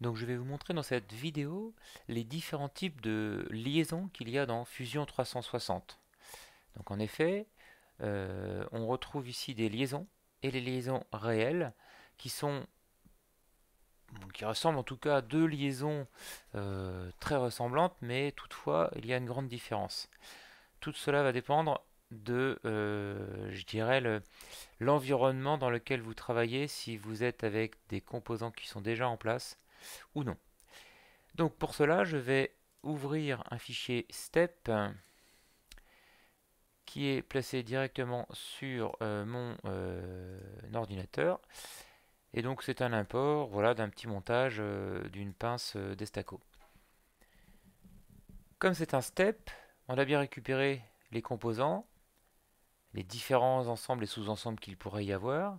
Donc je vais vous montrer dans cette vidéo les différents types de liaisons qu'il y a dans Fusion 360. Donc en effet, on retrouve ici des liaisons et les liaisons réelles qui sont qui ressemblent en tout cas à deux liaisons très ressemblantes, mais toutefois il y a une grande différence. Tout cela va dépendre de, je dirais, l'environnement dans lequel vous travaillez, si vous êtes avec des composants qui sont déjà en place ou non. Donc pour cela, je vais ouvrir un fichier step qui est placé directement sur mon ordinateur. Et donc c'est un import, voilà, d'un petit montage d'une pince Destaco. Comme c'est un step, on a bien récupéré les composants, les différents ensembles et sous-ensembles qu'il pourrait y avoir,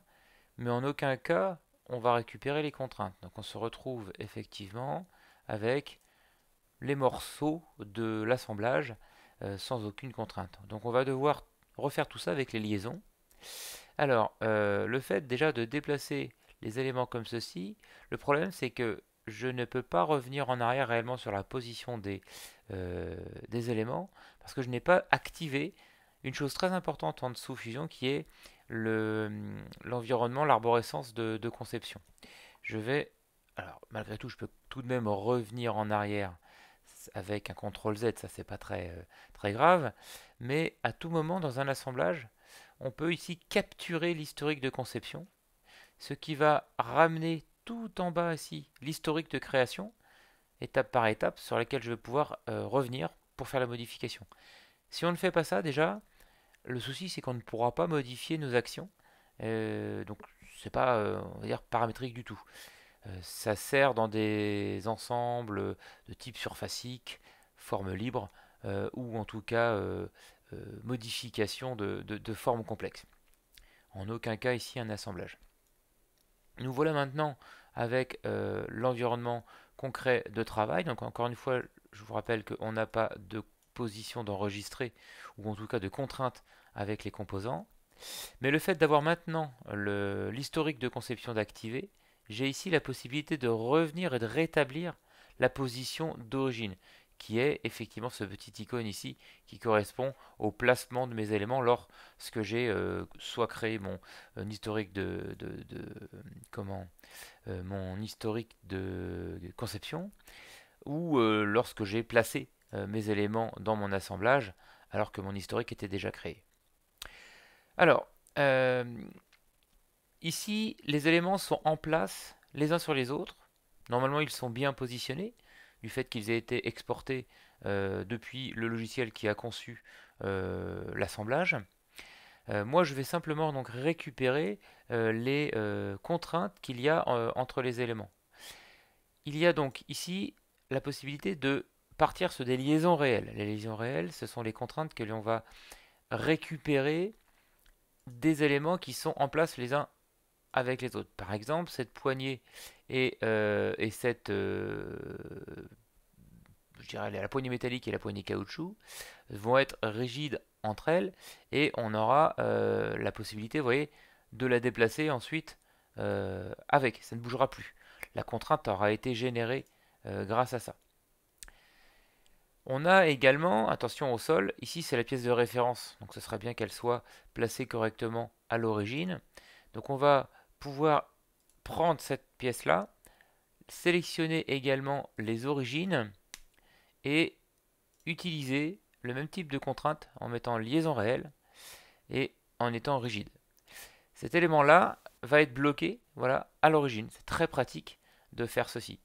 mais en aucun cas on va récupérer les contraintes. Donc on se retrouve effectivement avec les morceaux de l'assemblage sans aucune contrainte. Donc on va devoir refaire tout ça avec les liaisons. Alors, le fait déjà de déplacer les éléments comme ceci, le problème c'est que je ne peux pas revenir en arrière réellement sur la position des éléments parce que je n'ai pas activé une chose très importante en dessous Fusion qui est l'environnement, l'arborescence de conception. Je vais, alors malgré tout, je peux tout de même revenir en arrière avec un CTRL Z, ça c'est pas très grave, mais à tout moment dans un assemblage, on peut ici capturer l'historique de conception, ce qui va ramener tout en bas ici l'historique de création, étape par étape, sur laquelle je vais pouvoir revenir pour faire la modification. Si on ne fait pas ça déjà, le souci c'est qu'on ne pourra pas modifier nos actions, donc c'est pas on va dire paramétrique du tout. Ça sert dans des ensembles de type surfacique, forme libre, ou en tout cas modification de formes complexes. En aucun cas ici un assemblage. Nous voilà maintenant avec l'environnement concret de travail. Donc encore une fois, je vous rappelle qu'on n'a pas de position d'enregistrer, ou en tout cas de contrainte avec les composants. Mais le fait d'avoir maintenant l'historique de conception d'activer, j'ai ici la possibilité de revenir et de rétablir la position d'origine, qui est effectivement ce petit icône ici qui correspond au placement de mes éléments lorsque j'ai soit créé mon historique comment mon historique de conception ou lorsque j'ai placé mes éléments dans mon assemblage alors que mon historique était déjà créé. Alors, euh, ici, les éléments sont en place les uns sur les autres. Normalement, ils sont bien positionnés du fait qu'ils aient été exportés depuis le logiciel qui a conçu l'assemblage. Moi, je vais simplement donc récupérer les contraintes qu'il y a entre les éléments. Il y a donc ici la possibilité de partir sur des liaisons réelles. Les liaisons réelles, ce sont les contraintes que l'on va récupérer des éléments qui sont en place les uns avec les autres. Par exemple, cette poignée et cette, je dirais, la poignée métallique et la poignée caoutchouc vont être rigides entre elles et on aura la possibilité, vous voyez, de la déplacer ensuite avec. Ça ne bougera plus. La contrainte aura été générée grâce à ça. On a également, attention au sol, ici c'est la pièce de référence, donc ce serait bien qu'elle soit placée correctement à l'origine. Donc on va pouvoir prendre cette pièce-là, sélectionner également les origines et utiliser le même type de contrainte en mettant liaison réelle et en étant rigide. Cet élément-là va être bloqué, voilà, à l'origine. C'est très pratique de faire ceci.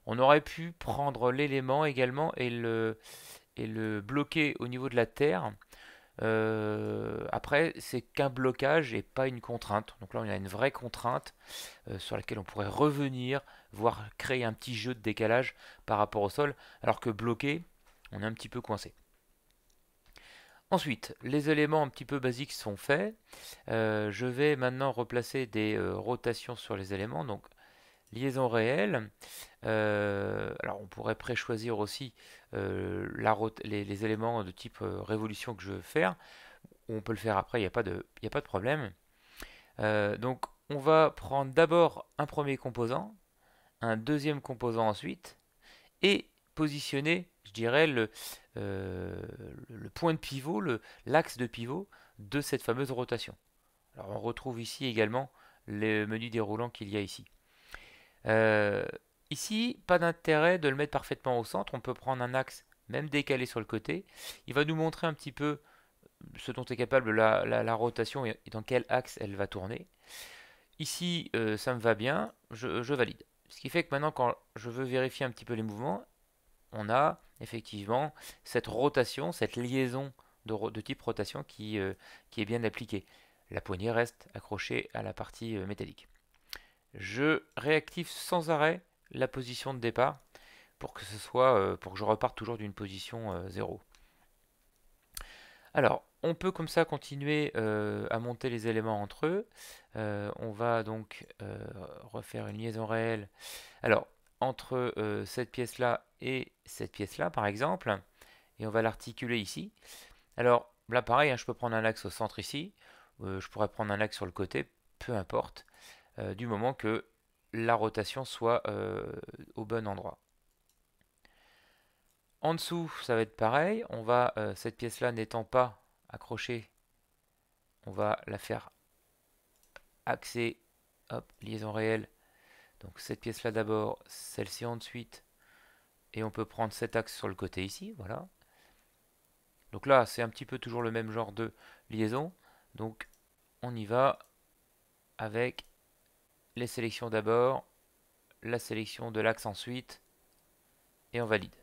On aurait pu prendre l'élément également et le bloquer au niveau de la terre. Après, c'est qu'un blocage et pas une contrainte. Donc là, on a une vraie contrainte sur laquelle on pourrait revenir, voire créer un petit jeu de décalage par rapport au sol, alors que bloqué, on est un petit peu coincé. Ensuite, les éléments un petit peu basiques sont faits. Je vais maintenant replacer des rotations sur les éléments. Donc, liaison réelle. Alors, on pourrait préchoisir aussi les éléments de type révolution que je veux faire. On peut le faire après, il n'y a pas de problème. Donc, on va prendre d'abord un premier composant un deuxième composant ensuite et positionner, je dirais, le point de pivot, l'axe de pivot de cette fameuse rotation. Alors on retrouve ici également le menu déroulant qu'il y a ici. Euh, Ici, pas d'intérêt de le mettre parfaitement au centre. On peut prendre un axe même décalé sur le côté. Il va nous montrer un petit peu ce dont est capable la rotation et dans quel axe elle va tourner. Ici, ça me va bien, je valide. Ce qui fait que maintenant, quand je veux vérifier un petit peu les mouvements, on a effectivement cette rotation, cette liaison de type rotation qui est bien appliquée. La poignée reste accrochée à la partie métallique. Je réactive sans arrêt la position de départ pour que ce soit pour que je reparte toujours d'une position 0. Alors, on peut comme ça continuer à monter les éléments entre eux. On va donc refaire une liaison réelle. Alors, entre cette pièce-là et cette pièce-là, par exemple, et on va l'articuler ici. Alors, là, pareil, hein, je peux prendre un axe au centre ici, je pourrais prendre un axe sur le côté, peu importe, du moment que la rotation soit au bon endroit. En dessous, ça va être pareil. On va, cette pièce-là n'étant pas accrochée, on va la faire axer. Hop, liaison réelle. Donc cette pièce-là d'abord, celle-ci ensuite. Et on peut prendre cet axe sur le côté ici, voilà. Donc là, c'est un petit peu toujours le même genre de liaison. Donc on y va avec les sélections d'abord, la sélection de l'axe ensuite, et on valide.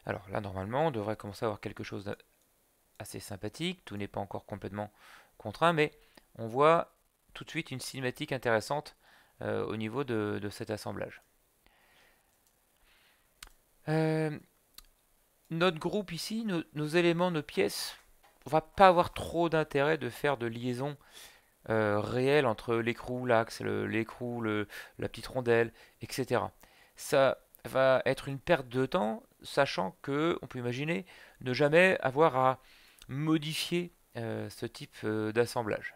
Alors là, normalement, on devrait commencer à avoir quelque chose assez sympathique. Tout n'est pas encore complètement contraint, mais on voit tout de suite une cinématique intéressante au niveau de cet assemblage. Notre groupe ici, nos éléments, nos pièces, on va pas avoir trop d'intérêt de faire de liaison réelle entre l'écrou, l'axe, l'écrou, la petite rondelle, etc. Ça va être une perte de temps, sachant que on peut imaginer ne jamais avoir à modifier ce type d'assemblage.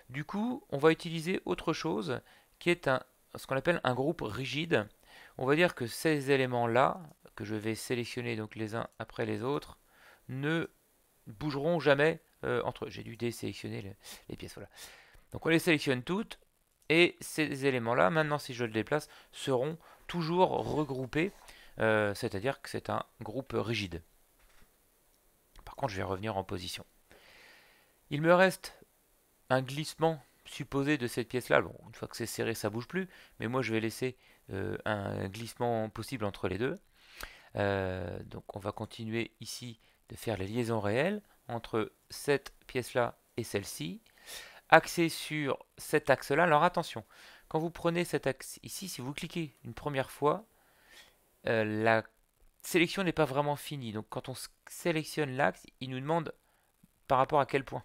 Du coup, on va utiliser autre chose qui est ce qu'on appelle un groupe rigide. On va dire que ces éléments-là, que je vais sélectionner donc les uns après les autres, ne bougeront jamais entre eux. J'ai dû désélectionner les pièces. Voilà. Donc on les sélectionne toutes et ces éléments-là, maintenant si je le déplace, seront toujours regroupés, c'est-à-dire que c'est un groupe rigide. Par contre, je vais revenir en position. Il me reste un glissement supposé de cette pièce-là. Bon, une fois que c'est serré, ça bouge plus, mais moi je vais laisser un glissement possible entre les deux. Donc on va continuer ici de faire les liaisons réelles entre cette pièce-là et celle-ci, axée sur cet axe-là. Alors attention, quand vous prenez cet axe ici, si vous cliquez une première fois, la sélection n'est pas vraiment finie. Donc quand on sélectionne l'axe, il nous demande par rapport à quel point.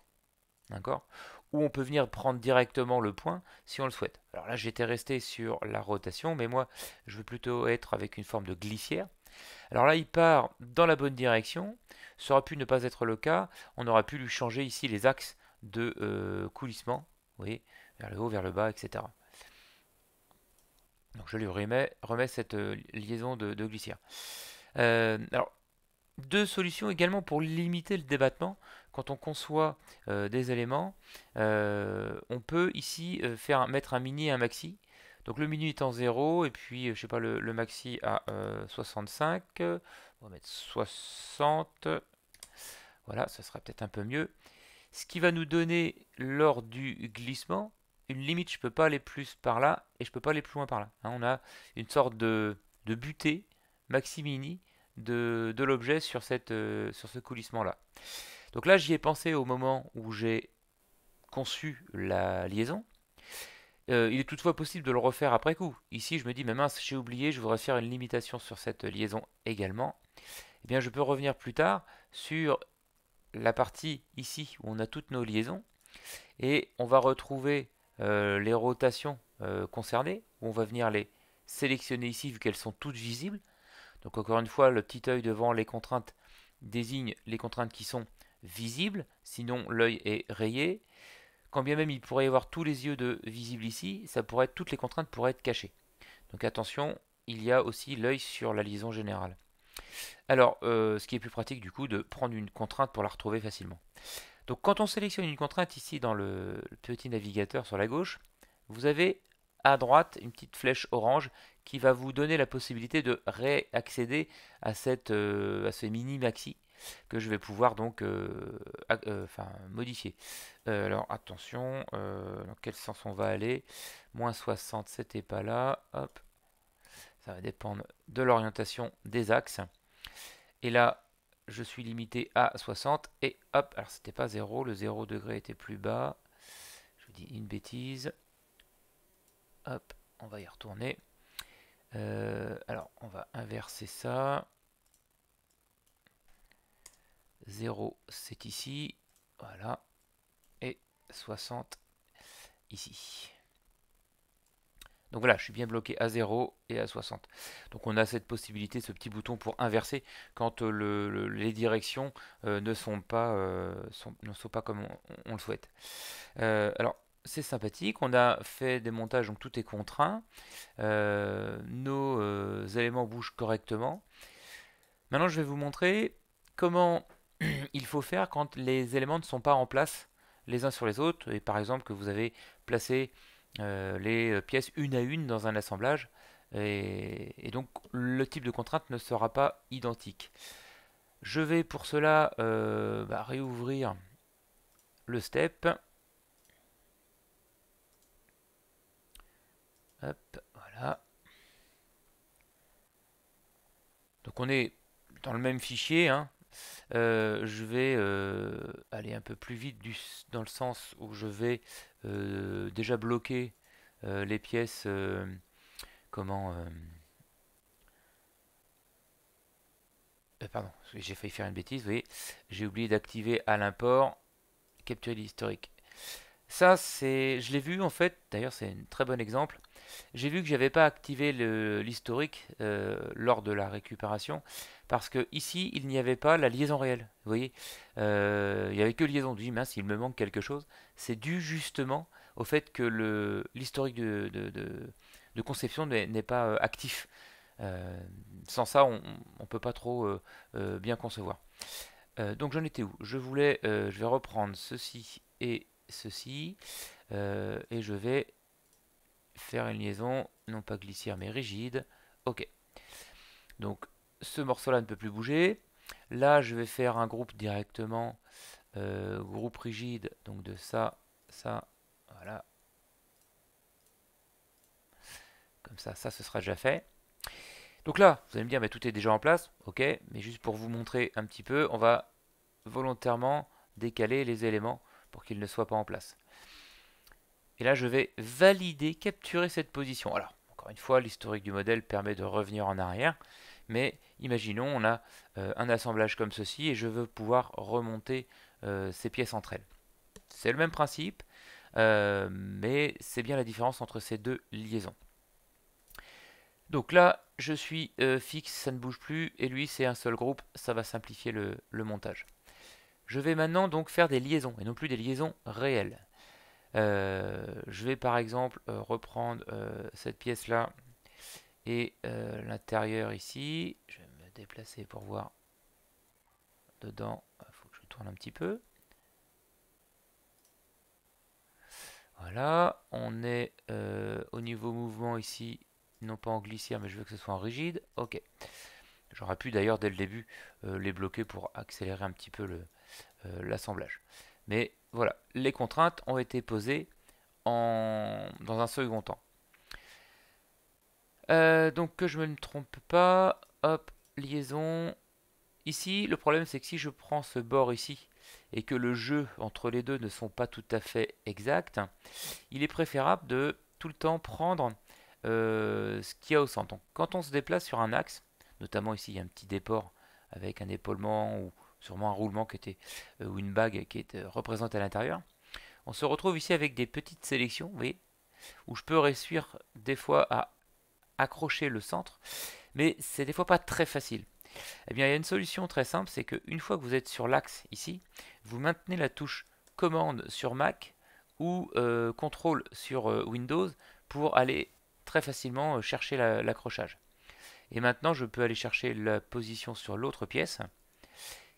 D'accord? Ou on peut venir prendre directement le point si on le souhaite. Alors là, j'étais resté sur la rotation, mais moi, je veux plutôt être avec une forme de glissière. Alors là, il part dans la bonne direction. Ça aurait pu ne pas être le cas. On aurait pu lui changer ici les axes de coulissement. Vous voyez, vers le haut, vers le bas, etc. Donc je lui remets cette liaison de glissière. Alors, deux solutions également pour limiter le débattement. Quand on conçoit des éléments, on peut ici mettre un mini et un maxi. Donc le mini est en 0 et puis je sais pas le maxi à 65. On va mettre 60. Voilà, ça sera peut-être un peu mieux. Ce qui va nous donner lors du glissement une limite. Je peux pas aller plus par là et je peux pas aller plus loin par là. Hein, on a une sorte de butée maxi mini de l'objet sur ce coulissement là. Donc là, j'y ai pensé au moment où j'ai conçu la liaison. Il est toutefois possible de le refaire après coup. Ici, je me dis, mais mince, j'ai oublié, je voudrais faire une limitation sur cette liaison également. Eh bien, je peux revenir plus tard sur la partie ici où on a toutes nos liaisons et on va retrouver les rotations concernées, où on va venir les sélectionner ici vu qu'elles sont toutes visibles. Donc encore une fois, le petit œil devant les contraintes désigne les contraintes qui sont visibles, sinon l'œil est rayé. Quand bien même il pourrait y avoir tous les yeux de visibles ici, toutes les contraintes pourraient être cachées. Donc attention, il y a aussi l'œil sur la liaison générale. Alors, ce qui est plus pratique du coup de prendre une contrainte pour la retrouver facilement. Donc quand on sélectionne une contrainte ici dans le petit navigateur sur la gauche, vous avez à droite une petite flèche orange qui va vous donner la possibilité de réaccéder à ce mini maxi que je vais pouvoir donc modifier. Alors attention, dans quel sens on va aller? Moins 60, c'était pas là. Hop, ça va dépendre de l'orientation des axes. Et là, je suis limité à 60 et hop, alors c'était pas 0, le 0 degré était plus bas. Je dis une bêtise. Hop, on va y retourner. Alors, on va inverser ça. 0, c'est ici. Voilà. Et 60 ici. Donc voilà, je suis bien bloqué à 0 et à 60. Donc on a cette possibilité, ce petit bouton pour inverser quand les directions ne sont pas comme on le souhaite. Alors c'est sympathique, on a fait des montages, donc tout est contraint. Nos éléments bougent correctement. Maintenant je vais vous montrer comment il faut faire quand les éléments ne sont pas en place les uns sur les autres, et par exemple que vous avez placé les pièces une à une dans un assemblage, et donc le type de contrainte ne sera pas identique. Je vais pour cela réouvrir le step. Hop, voilà. Donc on est dans le même fichier, hein. Je vais aller un peu plus vite dans le sens où je vais déjà bloquer les pièces. Comment Pardon, j'ai failli faire une bêtise. Vous voyez, j'ai oublié d'activer à l'import capturer l'historique. Ça, je l'ai vu en fait. D'ailleurs, c'est un très bon exemple. J'ai vu que j'avais pas activé l'historique lors de la récupération parce que ici il n'y avait pas la liaison réelle. Vous voyez, il n'y avait que liaison. Je dis mince, il me manque quelque chose. C'est dû justement au fait que l'historique de conception n'est pas actif. Euh, Sans ça, on ne peut pas trop bien concevoir. Donc j'en étais où? Je vais reprendre ceci et ceci et je vais faire une liaison, non pas glissière mais rigide. Ok. Donc ce morceau-là ne peut plus bouger. Là, je vais faire un groupe directement, groupe rigide, donc de ça, ça, voilà. Comme ça ce sera déjà fait. Donc là, vous allez me dire, mais tout est déjà en place. Ok, mais juste pour vous montrer un petit peu, on va volontairement décaler les éléments pour qu'ils ne soient pas en place. Et là, je vais valider, capturer cette position. Alors, encore une fois, l'historique du modèle permet de revenir en arrière. Mais imaginons, on a un assemblage comme ceci et je veux pouvoir remonter ces pièces entre elles. C'est le même principe, mais c'est bien la différence entre ces deux liaisons. Donc là, je suis fixe, ça ne bouge plus, et lui, c'est un seul groupe, ça va simplifier le montage. Je vais maintenant donc faire des liaisons, et non plus des liaisons réelles. Je vais par exemple reprendre cette pièce-là et l'intérieur ici. Je vais me déplacer pour voir dedans. Il faut que je tourne un petit peu. Voilà, on est au niveau mouvement ici, non pas en glissière, mais je veux que ce soit en rigide. Ok. J'aurais pu d'ailleurs dès le début les bloquer pour accélérer un petit peu l'assemblage. Mais voilà, les contraintes ont été posées dans un second temps. Donc que je ne me trompe pas, hop, liaison. Ici, le problème c'est que si je prends ce bord ici et que le jeu entre les deux ne sont pas tout à fait exacts, il est préférable de tout le temps prendre ce qu'il y a au centre. Donc, quand on se déplace sur un axe, notamment ici il y a un petit déport avec un épaulement ou sûrement un roulement ou une bague qui est représentée à l'intérieur, on se retrouve ici avec des petites sélections, vous voyez, où je peux réussir des fois à accrocher le centre, mais c'est des fois pas très facile. Eh bien, il y a une solution très simple, c'est qu'une fois que vous êtes sur l'axe ici, vous maintenez la touche commande sur Mac ou contrôle sur Windows pour aller très facilement chercher l'accrochage. Et maintenant, je peux aller chercher la position sur l'autre pièce,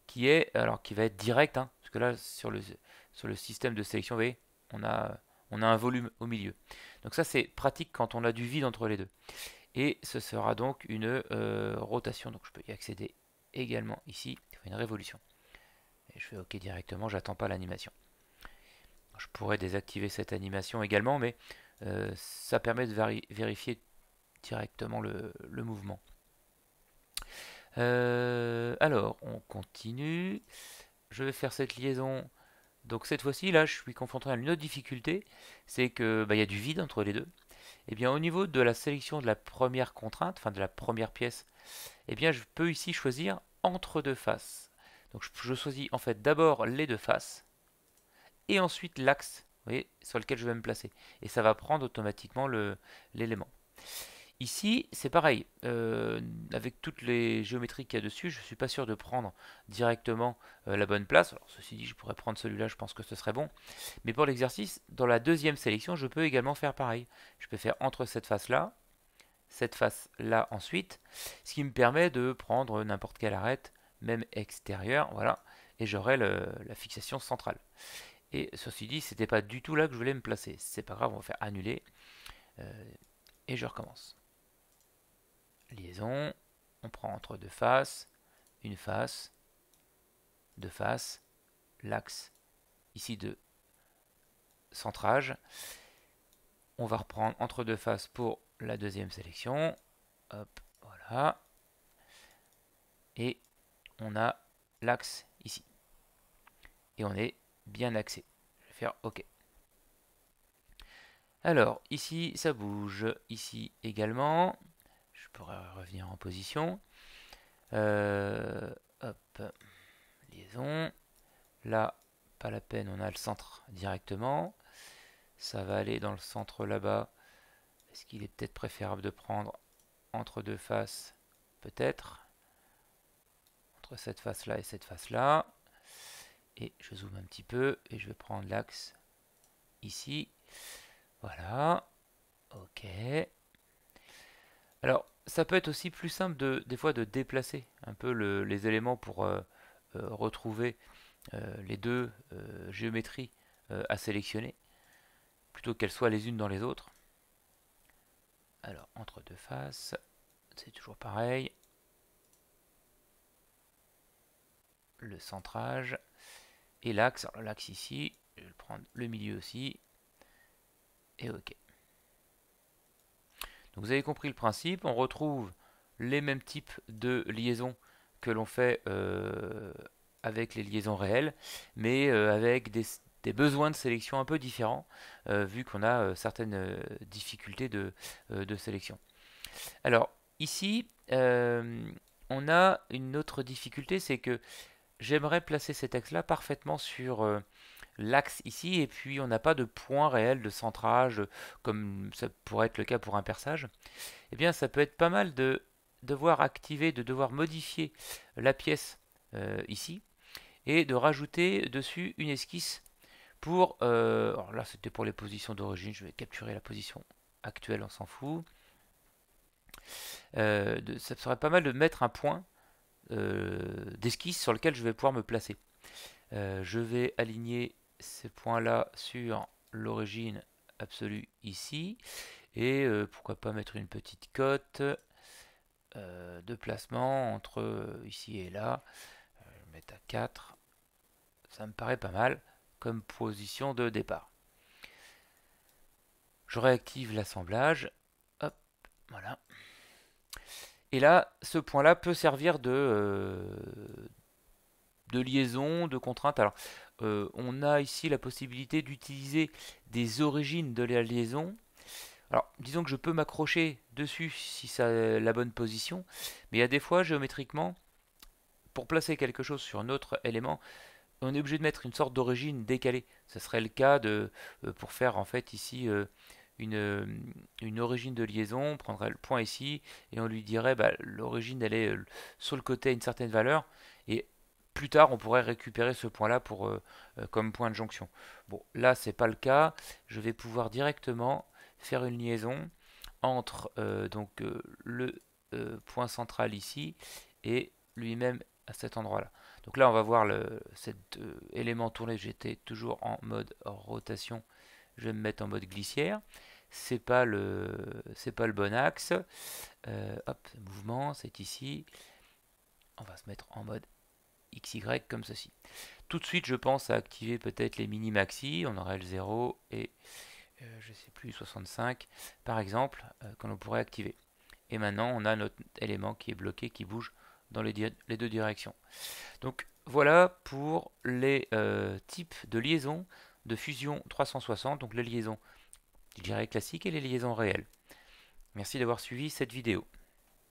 qui va être directe, hein, parce que là, sur le système de sélection, vous voyez, on a un volume au milieu. Donc ça, c'est pratique quand on a du vide entre les deux. Et ce sera donc une rotation. Donc je peux y accéder également ici. Je fais une révolution. Et je fais OK directement, j'attends pas l'animation. Je pourrais désactiver cette animation également, mais ça permet de vérifier directement le mouvement. Alors, on continue. Je vais faire cette liaison. Donc cette fois-ci, là, je suis confronté à une autre difficulté, c'est que il y a du vide entre les deux. Et bien au niveau de la sélection de la première contrainte, enfin de la première pièce, eh bien je peux ici choisir entre deux faces. Donc je choisis en fait d'abord les deux faces et ensuite l'axe, vous voyez, sur lequel je vais me placer. Et ça va prendre automatiquement l'élément. Ici, c'est pareil. Avec toutes les géométries qu'il y a dessus, je ne suis pas sûr de prendre directement la bonne place. Alors, ceci dit, je pourrais prendre celui-là, je pense que ce serait bon. Mais pour l'exercice, dans la deuxième sélection, je peux également faire pareil. Je peux faire entre cette face-là, cette face-là ensuite, ce qui me permet de prendre n'importe quelle arête, même extérieure, voilà, et j'aurai la fixation centrale. Et ceci dit, c'était pas du tout là que je voulais me placer. C'est pas grave, on va faire annuler, et je recommence. Liaison, on prend entre deux faces, une face, deux faces, l'axe ici de centrage. On va reprendre entre deux faces pour la deuxième sélection. Hop, voilà. Et on a l'axe ici. Et on est bien axé. Je vais faire OK. Alors, ici, ça bouge. Ici également. Je pourrais revenir en position. Hop, liaison. Là, pas la peine, on a le centre directement. Ça va aller dans le centre là-bas. Est-ce qu'il est peut-être préférable de prendre entre deux faces? Peut-être. Entre cette face-là et cette face-là. Et je zoome un petit peu et je vais prendre l'axe ici. Voilà. OK. Alors, ça peut être aussi plus simple des fois de déplacer un peu les éléments pour retrouver les deux géométries à sélectionner, plutôt qu'elles soient les unes dans les autres. Alors, entre deux faces, c'est toujours pareil. Le centrage et l'axe. Alors, l'axe ici, je vais prendre le milieu aussi. Et OK. Donc, vous avez compris le principe. On retrouve les mêmes types de liaisons que l'on fait avec les liaisons réelles, mais avec des besoins de sélection un peu différents, vu qu'on a certaines difficultés de sélection. Alors, ici, on a une autre difficulté, c'est que j'aimerais placer cet axe-là parfaitement sur l'axe ici, et puis on n'a pas de point réel de centrage, comme ça pourrait être le cas pour un perçage. Eh bien, ça peut être pas mal de devoir activer, de devoir modifier la pièce ici, et de rajouter dessus une esquisse pour... alors là, c'était pour les positions d'origine, je vais capturer la position actuelle, on s'en fout. Ça serait pas mal de mettre un point d'esquisse sur lequel je vais pouvoir me placer. Je vais aligner ces points-là sur l'origine absolue ici. Et pourquoi pas mettre une petite cote de placement entre ici et là. Je vais mettre à 4. Ça me paraît pas mal comme position de départ. Je réactive l'assemblage. Hop, voilà. Et là, ce point-là peut servir de liaison, de contrainte. Alors, on a ici la possibilité d'utiliser des origines de la liaison. Alors, disons que je peux m'accrocher dessus si ça a la bonne position, mais il y a des fois, géométriquement, pour placer quelque chose sur un autre élément, on est obligé de mettre une sorte d'origine décalée. Ce serait le cas pour faire en fait ici une origine de liaison. On prendrait le point ici et on lui dirait l'origine elle est sur le côté à une certaine valeur et plus tard on pourrait récupérer ce point là pour comme point de jonction. Bon, là c'est pas le cas. Je vais pouvoir directement faire une liaison entre le point central ici et lui-même à cet endroit-là. Donc là, on va voir cet élément tourné. J'étais toujours en mode rotation. Je vais me mettre en mode glissière. C'est pas le bon axe. Hop, mouvement, c'est ici. On va se mettre en mode XY comme ceci. Tout de suite, je pense à activer peut-être les mini-maxi. On aurait le 0 et je sais plus 65 par exemple que l'on pourrait activer. Et maintenant, on a notre élément qui est bloqué, qui bouge dans les deux directions. Donc voilà pour les types de liaisons de Fusion 360, donc les liaisons, je dirais classiques et les liaisons réelles. Merci d'avoir suivi cette vidéo.